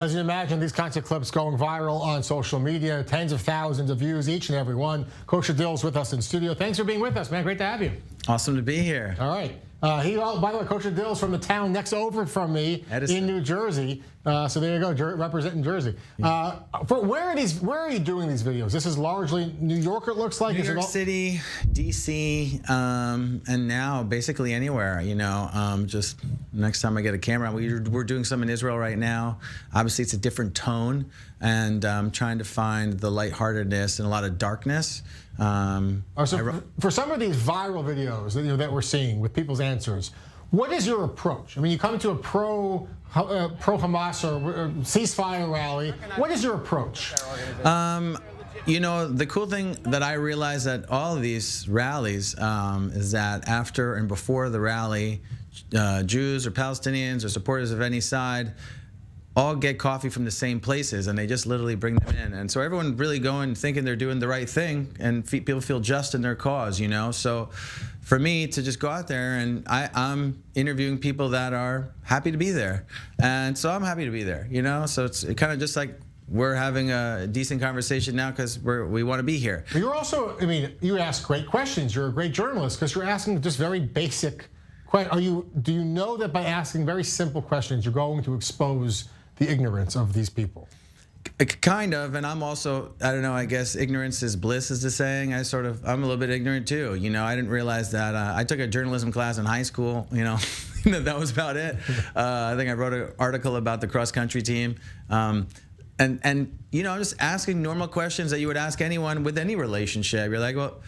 As you imagine, these kinds of clips going viral on social media, tens of thousands of views, each and every one. Kosha Dillz with us in studio. Thanks for being with us, man. Great to have you. Awesome to be here. All right. By the way, Kosha Dillz from the town next over from me in New Jersey. So there you go, representing Jersey. Where are you doing these videos? This is largely New York, it looks like. New York City, DC, and now basically anywhere. You know, just next time I get a camera, we're doing some in Israel right now. Obviously, it's a different tone, and I'm trying to find the lightheartedness and a lot of darkness. For some of these viral videos that we're seeing with people's answers, what is your approach? I mean, you come to a pro-Hamas or ceasefire rally. What is your approach? You know, the cool thing that I realized at all of these rallies is that after and before the rally, Jews or Palestinians or supporters of any side all get coffee from the same places, and they just literally bring them in. And so everyone really going thinking they're doing the right thing, and people feel just in their cause, you know. So for me to just go out there, and I'm interviewing people that are happy to be there, and so I'm happy to be there, you know. So it's kind of just like we're having a decent conversation now because we want to be here. But you're also, I mean, you ask great questions. You're a great journalist because you're asking just very basic questions. Do you know that by asking very simple questions, you're going to expose the ignorance of these people? Kind of, and I'm also, I don't know, I guess ignorance is bliss is the saying. I'm a little bit ignorant too. You know, I didn't realize that. I took a journalism class in high school, you know, that was about it. I think I wrote an article about the cross-country team. And you know, just asking normal questions that you would ask anyone with any relationship. You're like, well,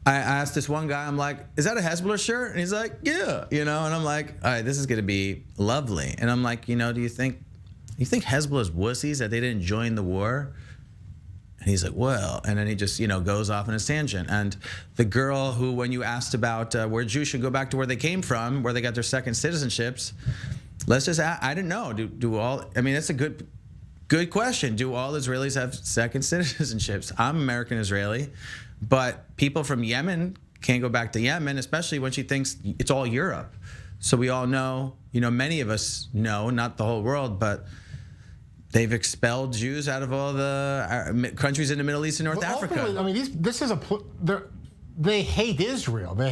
I asked this one guy, I'm like, is that a Hezbollah shirt? And he's like, yeah, you know, and I'm like, all right, this is gonna be lovely. And I'm like, you know, do you think Hezbollah's wussies that they didn't join the war? And he's like, well, and then he just, you know, goes off on a tangent. And the girl who, when you asked about where Jews should go back to where they came from, where they got their second citizenships, let's just ask, I didn't know, do all, I mean, that's a good question. Do all Israelis have second citizenships? I'm American Israeli, but people from Yemen can't go back to Yemen, especially when she thinks it's all Europe. So we all know, you know, many of us know, not the whole world, but they've expelled Jews out of all the countries in the Middle East and North Africa. I mean, they hate Israel. They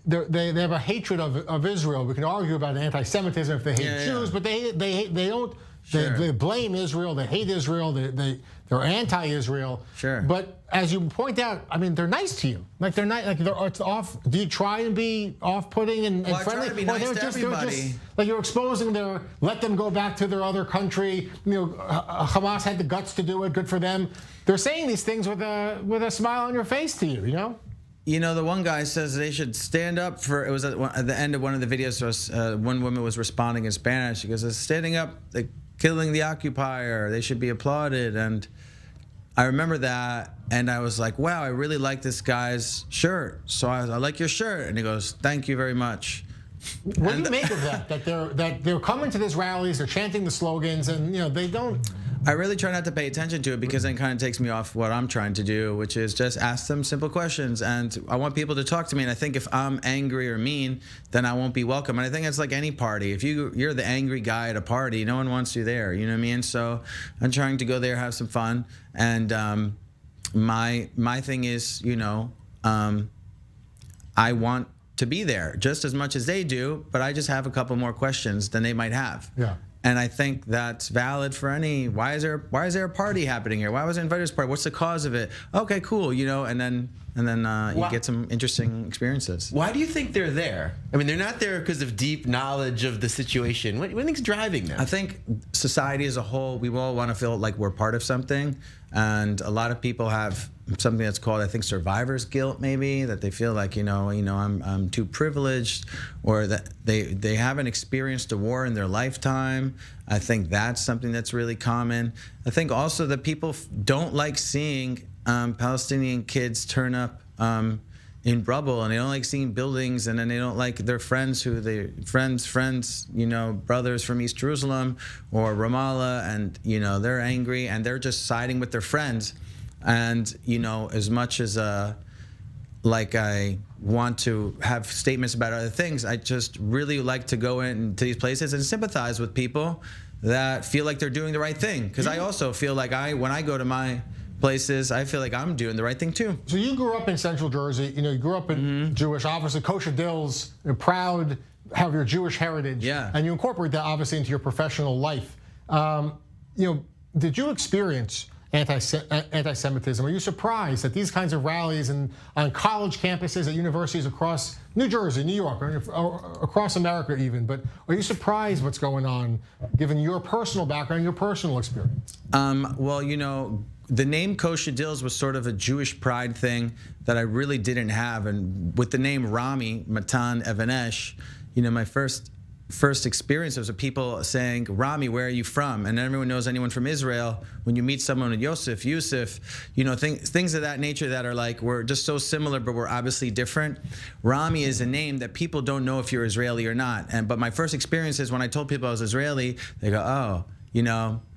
have a hatred of Israel. We can argue about anti-Semitism if they hate Jews, but they don't. Sure. They blame Israel. They hate Israel. They're anti-Israel. Sure. But as you point out, I mean, they're nice to you. Like they're not. Like it's off. Do you try and be off-putting and friendly? I try to be nice to everybody. Like you're exposing let them go back to their other country. You know, Hamas had the guts to do it. Good for them. They're saying these things with a smile on your face to you. You know. You know, the one guy says they should stand up for, it was at the end of one of the videos, one woman was responding in Spanish. She goes, standing up, like, killing the occupier, they should be applauded. And I remember that, and I was like, wow, I really like this guy's shirt. So I like your shirt. And he goes, thank you very much. What do you make of that? That they're coming to these rallies, they're chanting the slogans, and you know they don't. I really try not to pay attention to it because then it kind of takes me off what I'm trying to do, which is just ask them simple questions. And I want people to talk to me. And I think if I'm angry or mean, then I won't be welcome. And I think it's like any party. If you're the angry guy at a party, no one wants you there. You know what I mean? So I'm trying to go there, have some fun. And my thing is, you know, I want to be there just as much as they do, but I just have a couple more questions than they might have. Yeah. And I think that's valid for any. Why is there a party happening here? Why was it invited to this party? What's the cause of it? Okay, cool. You know, and then you get some interesting experiences. Why do you think they're there? I mean, they're not there because of deep knowledge of the situation. What do you think's driving them? I think society as a whole, we all want to feel like we're part of something, and a lot of people have something that's called, I think, survivor's guilt, maybe, that they feel like, you know, I'm too privileged, or that they haven't experienced a war in their lifetime. I think that's something that's really common. I think also that people don't like seeing Palestinian kids turn up in rubble, and they don't like seeing buildings, and then they don't like their friends you know, brothers from East Jerusalem or Ramallah, and you know, they're angry and they're just siding with their friends. And you know, as much as like I want to have statements about other things, I just really like to go into these places and sympathize with people that feel like they're doing the right thing. Because I also feel like when I go to my places, I feel like I'm doing the right thing too. So you grew up in Central Jersey. You grew up in Jewish. Obviously, Kosha Dillz, you're proud, have your Jewish heritage. Yeah. And you incorporate that obviously into your professional life. Did you experience anti-Semitism? Are you surprised that these kinds of rallies on college campuses at universities across New Jersey, New York, or across America even? But are you surprised what's going on, given your personal background, your personal experience? Well, the name Kosha Dillz was sort of a Jewish pride thing that I really didn't have. And with the name Rami, Matan Evanesh, my first experience was with people saying, Rami, where are you from? And everyone knows anyone from Israel. When you meet someone with Yusuf, things of that nature that are like, we're just so similar, but we're obviously different. Rami is a name that people don't know if you're Israeli or not. But my first experience is when I told people I was Israeli, they go, oh,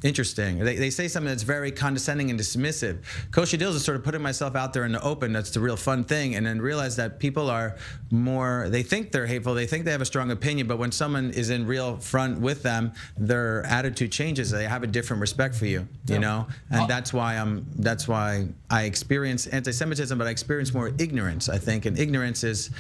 interesting. They say something that's very condescending and dismissive. Kosha Dillz is sort of putting myself out there in the open. That's the real fun thing. And then realize that people are they think they're hateful. They think they have a strong opinion. But when someone is in real front with them, their attitude changes. They have a different respect for you, you know? And that's why I experience anti-Semitism, but I experience more ignorance, I think. And ignorance is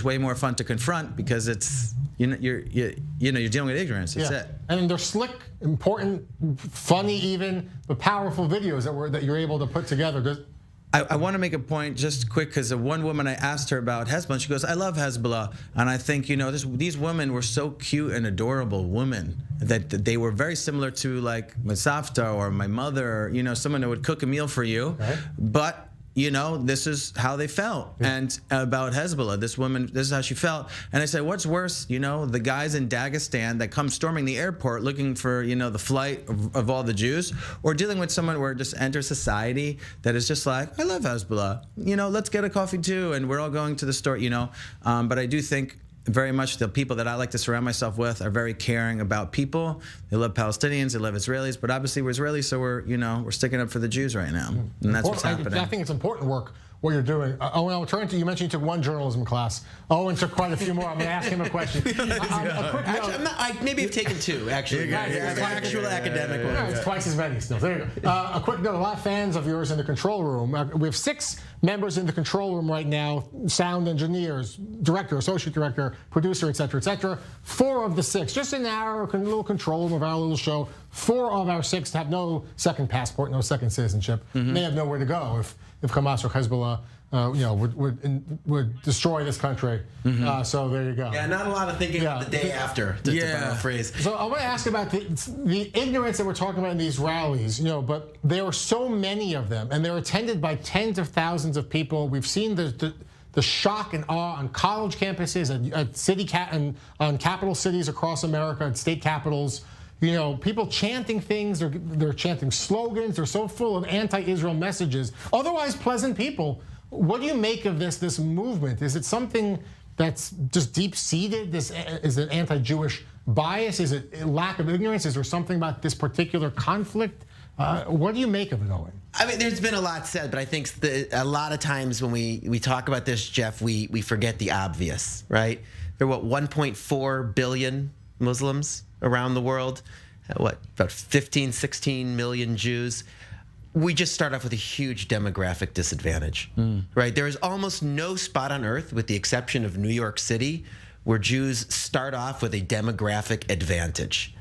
way more fun to confront because it's, you're dealing with ignorance. That's it. And they're slick, important, funny even, but powerful videos that you're able to put together. I want to make a point just quick because one woman, I asked her about Hezbollah, and she goes, I love Hezbollah. And I think, these women were so cute and adorable women that they were very similar to like my Savta or my mother, someone that would cook a meal for you. Right. But this is how they felt. Yeah. And about Hezbollah, this woman, this is how she felt. And I said, what's worse, the guys in Dagestan that come storming the airport looking for, the flight of all the Jews, or dealing with someone where just enters society that is just like, I love Hezbollah, let's get a coffee too, and we're all going to the store, But I do think very much the people that I like to surround myself with are very caring about people. They love Palestinians, they love Israelis, but obviously we're Israelis, so we're sticking up for the Jews right now, and that's what's happening. I think it's important work what you're doing. Owen, I'll turn to you. Mentioned you took one journalism class. Owen took quite a few more. I'm going to ask him a question. Maybe I've taken two, actually. Actual academic ones. It's twice as many still. There you go. A quick note, a lot of fans of yours in the control room. We have 6 members in the control room right now, sound engineers, director, associate director, producer, et cetera, 4 of the 6, just in our little control room of our little show, 4 of our 6 have no second passport, no second citizenship. They have nowhere to go if Hamas or Hezbollah would destroy this country. So there you go. Yeah, not a lot of thinking about the day after, to paraphrase. So I want to ask about the ignorance that we're talking about in these rallies, but there are so many of them, and they're attended by tens of thousands of people. We've seen the shock and awe on college campuses, and on capital cities across America, and state capitals. People chanting things, they're chanting slogans, they're so full of anti-Israel messages. Otherwise pleasant people. What do you make of this movement? Is it something that's just deep-seated? Is it anti-Jewish bias? Is it a lack of ignorance? Is there something about this particular conflict? What do you make of it, Owen? I mean, there's been a lot said, but I think a lot of times when we talk about this, Jeff, we forget the obvious, right? There are, 1.4 billion Muslims around the world? About 15, 16 million Jews? We just start off with a huge demographic disadvantage, right? There is almost no spot on earth, with the exception of New York City, where Jews start off with a demographic advantage.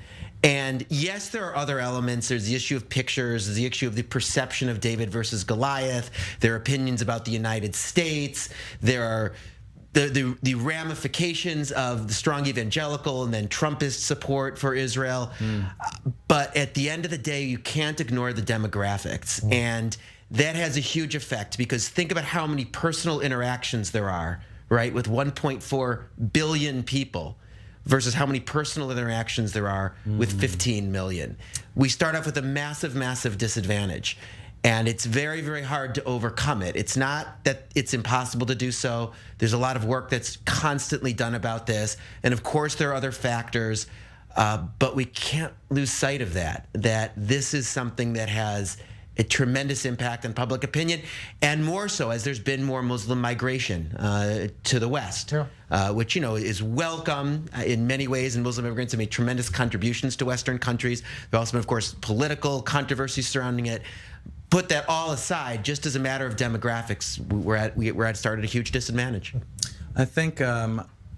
And yes, there are other elements. There's the issue of pictures, there's the issue of the perception of David versus Goliath, there are opinions about the United States, there are the ramifications of the strong evangelical and then Trumpist support for Israel. But at the end of the day, you can't ignore the demographics. And that has a huge effect, because think about how many personal interactions there are, right, with 1.4 billion people versus how many personal interactions there are with 15 million. We start off with a massive, massive disadvantage. And it's very, very hard to overcome it. It's not that it's impossible to do so. There's a lot of work that's constantly done about this. And of course, there are other factors, but we can't lose sight of that this is something that has a tremendous impact on public opinion, and more so as there's been more Muslim migration to the West, which is welcome in many ways. And Muslim immigrants have made tremendous contributions to Western countries. There also been, of course, political controversy surrounding it. Put that all aside, just as a matter of demographics, we're at started a huge disadvantage. I think.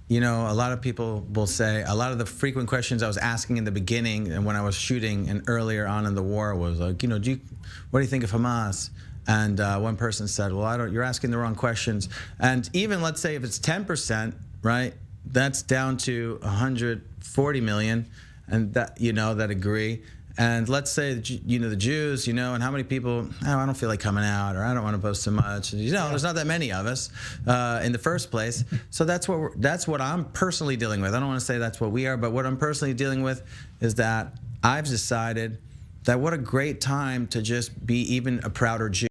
A lot of people will say, a lot of the frequent questions I was asking in the beginning and when I was shooting and earlier on in the war was like, what do you think of Hamas? And one person said, well, you're asking the wrong questions. And even let's say if it's 10%, right, that's down to 140 million, and that agree. And let's say, the Jews, and how many people, I don't feel like coming out, or I don't want to post so much. There's not that many of us in the first place. So that's what I'm personally dealing with. I don't want to say that's what we are, but what I'm personally dealing with is that I've decided that what a great time to just be even a prouder Jew.